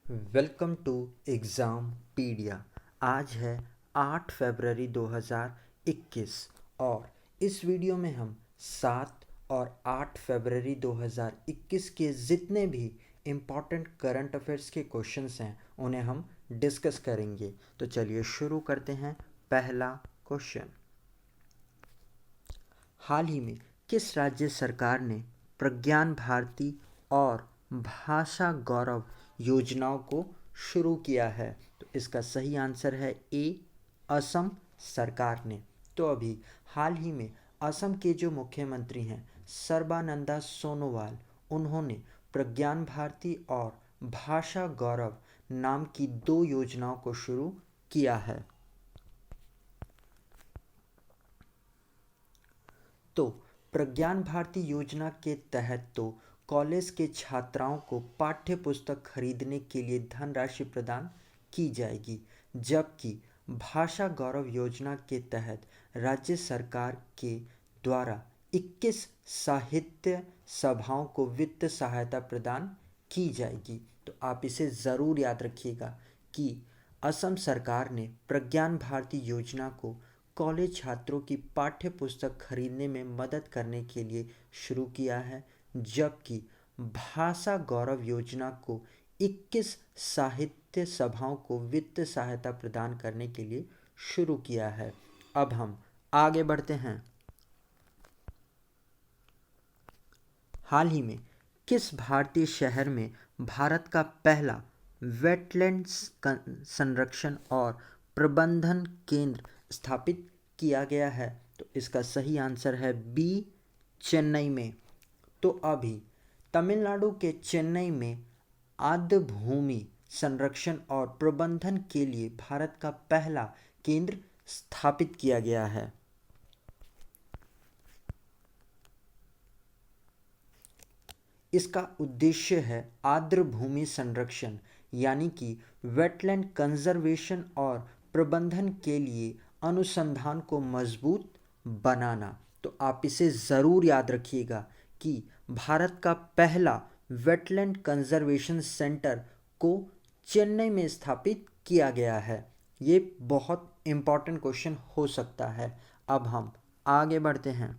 Welcome to exam पीडिया। आज है 8 फरवरी 2021 और इस वीडियो में हम 7 और 8 फरवरी 2021 के जितने भी इम्पॉर्टेंट करंट अफेयर्स के क्वेश्चंस हैं उन्हें हम डिस्कस करेंगे। तो चलिए शुरू करते हैं। पहला क्वेश्चन, हाल ही में किस राज्य सरकार ने प्रज्ञान भारती और भाषा गौरव योजनाओं को शुरू किया है? तो इसका सही आंसर है ए, असम सरकार ने। तो अभी हाल ही में असम के जो मुख्यमंत्री हैं सर्बानंदा सोनोवाल, उन्होंने प्रज्ञान भारती और भाषा गौरव नाम की 2 योजनाओं को शुरू किया है। तो प्रज्ञान भारती योजना के तहत तो कॉलेज के छात्राओं को पाठ्य पुस्तक खरीदने के लिए धनराशि प्रदान की जाएगी, जबकि भाषा गौरव योजना के तहत राज्य सरकार के द्वारा 21 साहित्य सभाओं को वित्त सहायता प्रदान की जाएगी। तो आप इसे ज़रूर याद रखिएगा कि असम सरकार ने प्रज्ञान भारती योजना को कॉलेज छात्रों की पाठ्य पुस्तक खरीदने में मदद करने के लिए शुरू किया है, जबकि भाषा गौरव योजना को 21 साहित्य सभाओं को वित्त सहायता प्रदान करने के लिए शुरू किया है। अब हम आगे बढ़ते हैं। हाल ही में किस भारतीय शहर में भारत का पहला वेटलैंड्स संरक्षण और प्रबंधन केंद्र स्थापित किया गया है? तो इसका सही आंसर है बी, चेन्नई में। तो अभी तमिलनाडु के चेन्नई में आर्द्र भूमि संरक्षण और प्रबंधन के लिए भारत का पहला केंद्र स्थापित किया गया है। इसका उद्देश्य है आर्द्र भूमि संरक्षण यानी कि वेटलैंड कंजर्वेशन और प्रबंधन के लिए अनुसंधान को मजबूत बनाना। तो आप इसे ज़रूर याद रखिएगा कि भारत का पहला वेटलैंड कंजर्वेशन सेंटर को चेन्नई में स्थापित किया गया है। ये बहुत इम्पॉर्टेंट क्वेश्चन हो सकता है। अब हम आगे बढ़ते हैं।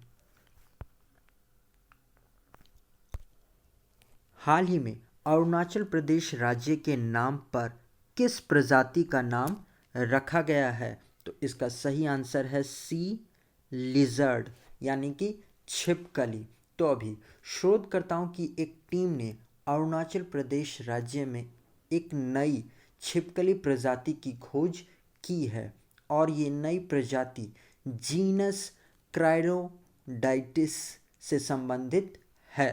हाल ही में अरुणाचल प्रदेश राज्य के नाम पर किस प्रजाति का नाम रखा गया है? तो इसका सही आंसर है सी, लिजर्ड यानी कि छिपकली। तो अभी शोधकर्ताओं की एक टीम ने अरुणाचल प्रदेश राज्य में एक नई छिपकली प्रजाति की खोज की है और ये नई प्रजाति जीनस क्राइरोडाइटिस से संबंधित है।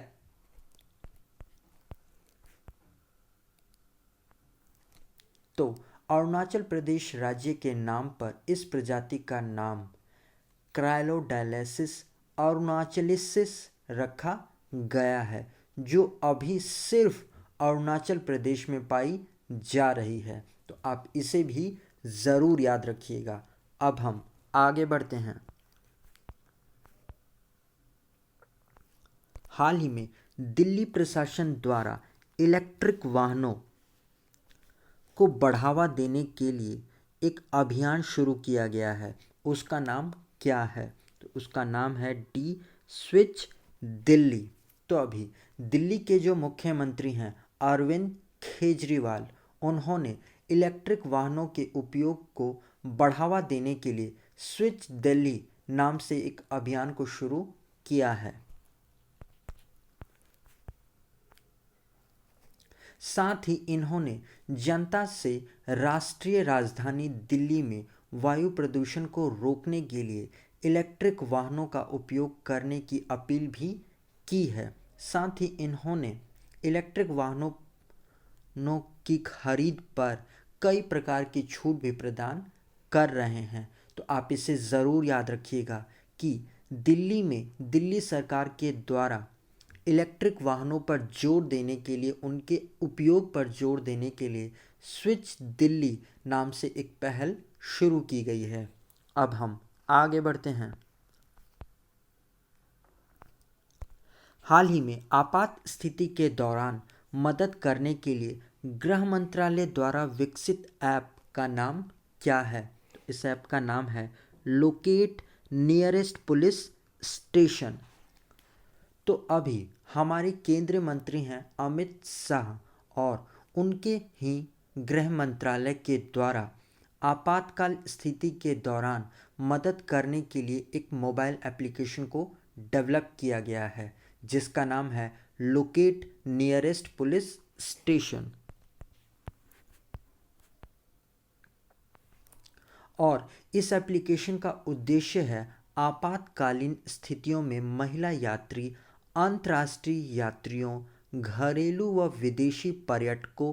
तो अरुणाचल प्रदेश राज्य के नाम पर इस प्रजाति का नाम क्राइलोडायलिसिस अरुणाचलिसिस रखा गया है, जो अभी सिर्फ अरुणाचल प्रदेश में पाई जा रही है। तो आप इसे भी ज़रूर याद रखिएगा। अब हम आगे बढ़ते हैं। हाल ही में दिल्ली प्रशासन द्वारा इलेक्ट्रिक वाहनों को बढ़ावा देने के लिए एक अभियान शुरू किया गया है। उसका नाम क्या है? तो उसका नाम है डी स्विच दिल्ली। तो अभी दिल्ली के जो मुख्यमंत्री हैं अरविंद केजरीवाल, उन्होंने इलेक्ट्रिक वाहनों के उपयोग को बढ़ावा देने के लिए स्विच दिल्ली नाम से एक अभियान को शुरू किया है। साथ ही इन्होंने जनता से राष्ट्रीय राजधानी दिल्ली में वायु प्रदूषण को रोकने के लिए इलेक्ट्रिक वाहनों का उपयोग करने की अपील भी की है। साथ ही इन्होंने इलेक्ट्रिक वाहनों की खरीद पर कई प्रकार की छूट भी प्रदान कर रहे हैं। तो आप इसे ज़रूर याद रखिएगा कि दिल्ली में दिल्ली सरकार के द्वारा इलेक्ट्रिक वाहनों पर जोर देने के लिए, उनके उपयोग पर जोर देने के लिए स्विच दिल्ली नाम से एक पहल शुरू की गई है। अब हम आगे बढ़ते हैं। हाल ही में आपात स्थिति के दौरान मदद करने के लिए गृह मंत्रालय द्वारा विकसित ऐप का नाम क्या है? तो इस ऐप का नाम है लोकेट नियरेस्ट पुलिस स्टेशन। तो अभी हमारे केंद्रीय मंत्री हैं अमित शाह, और उनके ही गृह मंत्रालय के द्वारा आपातकाल स्थिति के दौरान मदद करने के लिए एक मोबाइल एप्लीकेशन को डेवलप किया गया है, जिसका नाम है लोकेट नियरेस्ट पुलिस स्टेशन। और इस एप्लीकेशन का उद्देश्य है आपातकालीन स्थितियों में महिला यात्री, अंतर्राष्ट्रीय यात्रियों, घरेलू व विदेशी पर्यटकों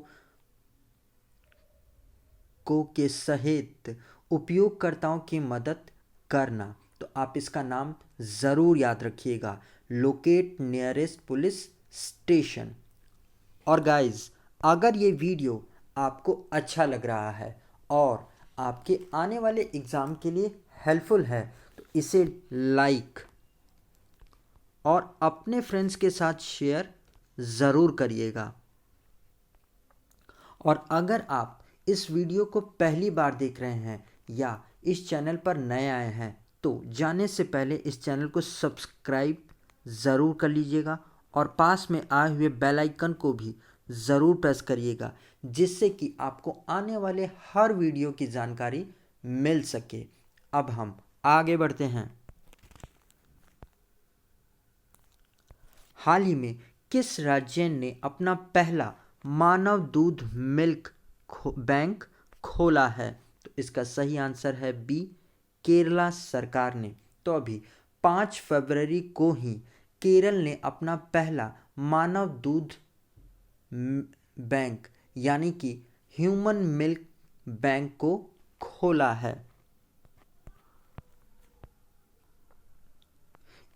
के सहित उपयोगकर्ताओं की मदद करना। तो आप इसका नाम ज़रूर याद रखिएगा, लोकेट नियरेस्ट पुलिस स्टेशन। और गाइस, अगर ये वीडियो आपको अच्छा लग रहा है और आपके आने वाले एग्ज़ाम के लिए हेल्पफुल है तो इसे लाइक और अपने फ्रेंड्स के साथ शेयर ज़रूर करिएगा। और अगर आप इस वीडियो को पहली बार देख रहे हैं या इस चैनल पर नए आए हैं तो जाने से पहले इस चैनल को सब्सक्राइब ज़रूर कर लीजिएगा और पास में आए हुए बेल आइकन को भी ज़रूर प्रेस करिएगा, जिससे कि आपको आने वाले हर वीडियो की जानकारी मिल सके। अब हम आगे बढ़ते हैं। हाल ही में किस राज्य ने अपना पहला मानव दूध मिल्क बैंक खोला है? तो इसका सही आंसर है बी, केरला सरकार ने। तो अभी 5 फरवरी को ही केरल ने अपना पहला मानव दूध बैंक यानी कि ह्यूमन मिल्क बैंक को खोला है।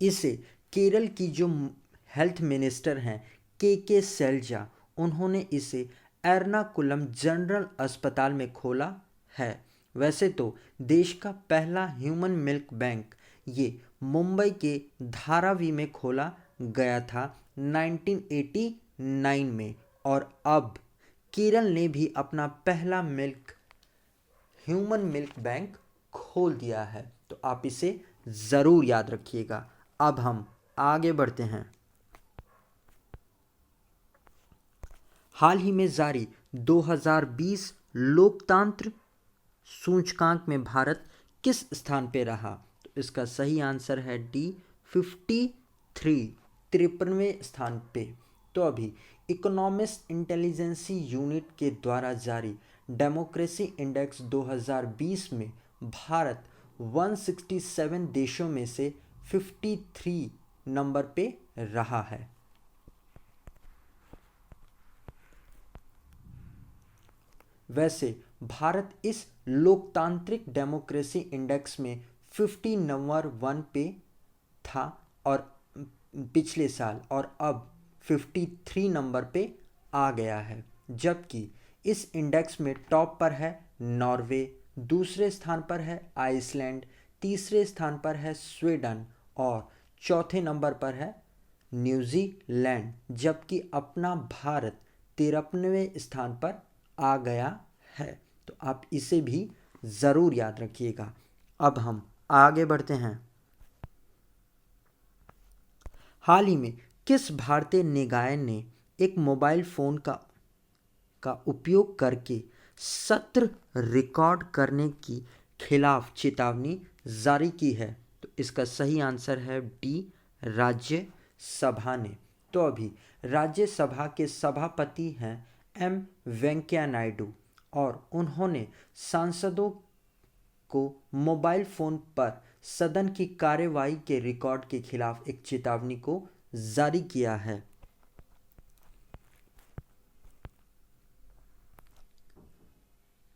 इसे केरल की जो हेल्थ मिनिस्टर हैं के शैलजा, उन्होंने इसे एर्नाकुलम जनरल अस्पताल में खोला है। वैसे तो देश का पहला ह्यूमन मिल्क बैंक ये मुंबई के धारावी में खोला गया था 1989 में, और अब केरल ने भी अपना पहला ह्यूमन मिल्क बैंक खोल दिया है। तो आप इसे ज़रूर याद रखिएगा। अब हम आगे बढ़ते हैं। हाल ही में जारी 2020 लोकतंत्र सूचकांक में भारत किस स्थान पे रहा? तो इसका सही आंसर है डी, 53वें स्थान पे। तो अभी इकोनॉमिस्ट इंटेलिजेंसी यूनिट के द्वारा जारी डेमोक्रेसी इंडेक्स 2020 में भारत 167 देशों में से 53 नंबर पे रहा है। वैसे भारत इस लोकतांत्रिक डेमोक्रेसी इंडेक्स में 50 नंबर 1 पे था और पिछले साल, और अब 53 नंबर पे आ गया है। जबकि इस इंडेक्स में टॉप पर है नॉर्वे, दूसरे स्थान पर है आइसलैंड, तीसरे स्थान पर है स्वीडन और चौथे नंबर पर है न्यूजीलैंड। जबकि अपना भारत 53वें स्थान पर आ गया है। तो आप इसे भी ज़रूर याद रखिएगा। अब हम आगे बढ़ते हैं। हाल ही में किस भारतीय निकाय ने एक मोबाइल फ़ोन का उपयोग करके सत्र रिकॉर्ड करने की खिलाफ चेतावनी जारी की है? तो इसका सही आंसर है डी, राज्यसभा ने। तो अभी राज्यसभा के सभापति हैं एम वेंकैया नायडू, और उन्होंने सांसदों को मोबाइल फ़ोन पर सदन की कार्यवाही के रिकॉर्ड के खिलाफ एक चेतावनी को जारी किया है।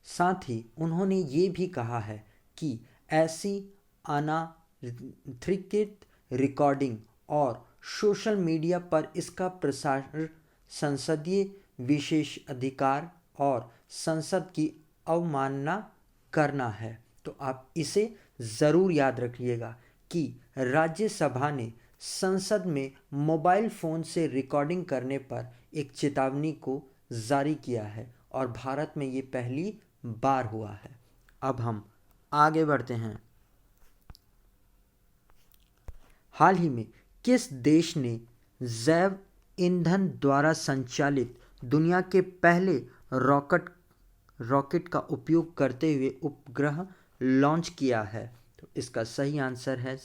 साथ ही उन्होंने ये भी कहा है कि ऐसी अनाधिकृत रिकॉर्डिंग और सोशल मीडिया पर इसका प्रसार संसदीय विशेषाधिकार और संसद की अवमानना करना है। तो आप इसे ज़रूर याद रखिएगा कि राज्यसभा ने संसद में मोबाइल फ़ोन से रिकॉर्डिंग करने पर एक चेतावनी को जारी किया है और भारत में ये पहली बार हुआ है। अब हम आगे बढ़ते हैं। हाल ही में किस देश ने जैव ईंधन द्वारा संचालित दुनिया के पहले रॉकेट का उपयोग करते हुए उपग्रह लॉन्च किया है? तो इसका सही आंसर है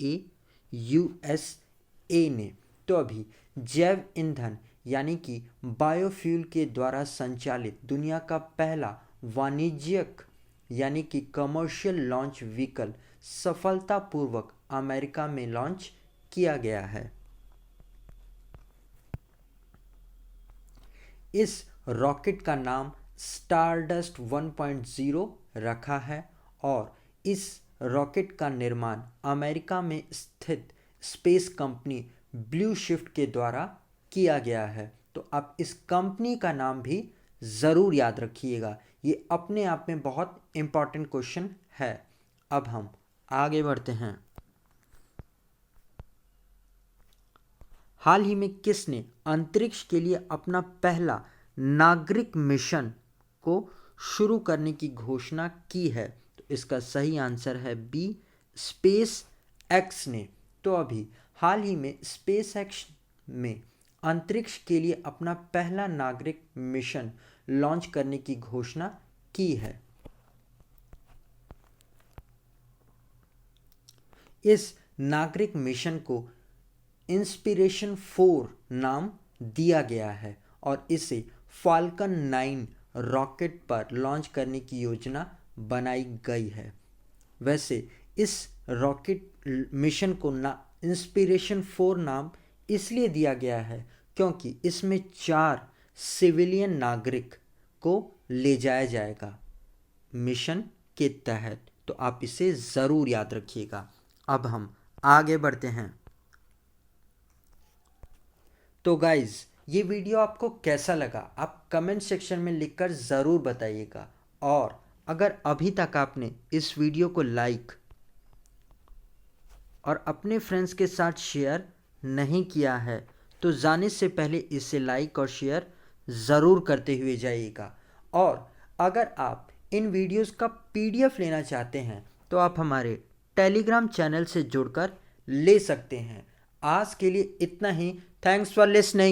ए, यूएसए ने। तो अभी जैव ईंधन यानी कि बायोफ्यूल के द्वारा संचालित दुनिया का पहला वाणिज्यिक यानी कि कमर्शियल लॉन्च व्हीकल सफलतापूर्वक अमेरिका में लॉन्च किया गया है। इस रॉकेट का नाम स्टारडस्ट 1.0 रखा है और इस रॉकेट का निर्माण अमेरिका में स्थित स्पेस कंपनी ब्लू शिफ्ट के द्वारा किया गया है। तो आप इस कंपनी का नाम भी ज़रूर याद रखिएगा, ये अपने आप में बहुत इम्पॉर्टेंट क्वेश्चन है। अब हम आगे बढ़ते हैं। हाल ही में किसने अंतरिक्ष के लिए अपना पहला नागरिक मिशन को शुरू करने की घोषणा की है? तो इसका सही आंसर है बी, स्पेस एक्स ने। तो अभी हाल ही में स्पेस एक्स में अंतरिक्ष के लिए अपना पहला नागरिक मिशन लॉन्च करने की घोषणा की है। इस नागरिक मिशन को इंस्पिरेशन 4 नाम दिया गया है और इसे फाल्कन 9 रॉकेट पर लॉन्च करने की योजना बनाई गई है। वैसे इस रॉकेट मिशन को इंस्पिरेशन 4 नाम इसलिए दिया गया है क्योंकि इसमें 4 सिविलियन नागरिक को ले जाया जाएगा मिशन के तहत। तो आप इसे ज़रूर याद रखिएगा। अब हम आगे बढ़ते हैं। तो गाइज़, ये वीडियो आपको कैसा लगा आप कमेंट सेक्शन में लिखकर ज़रूर बताइएगा। और अगर अभी तक आपने इस वीडियो को लाइक और अपने फ्रेंड्स के साथ शेयर नहीं किया है तो जाने से पहले इसे लाइक और शेयर ज़रूर करते हुए जाइएगा। और अगर आप इन वीडियोस का पीडीएफ लेना चाहते हैं तो आप हमारे टेलीग्राम चैनल से जुड़कर ले सकते हैं। आज के लिए इतना ही। Thanks for listening.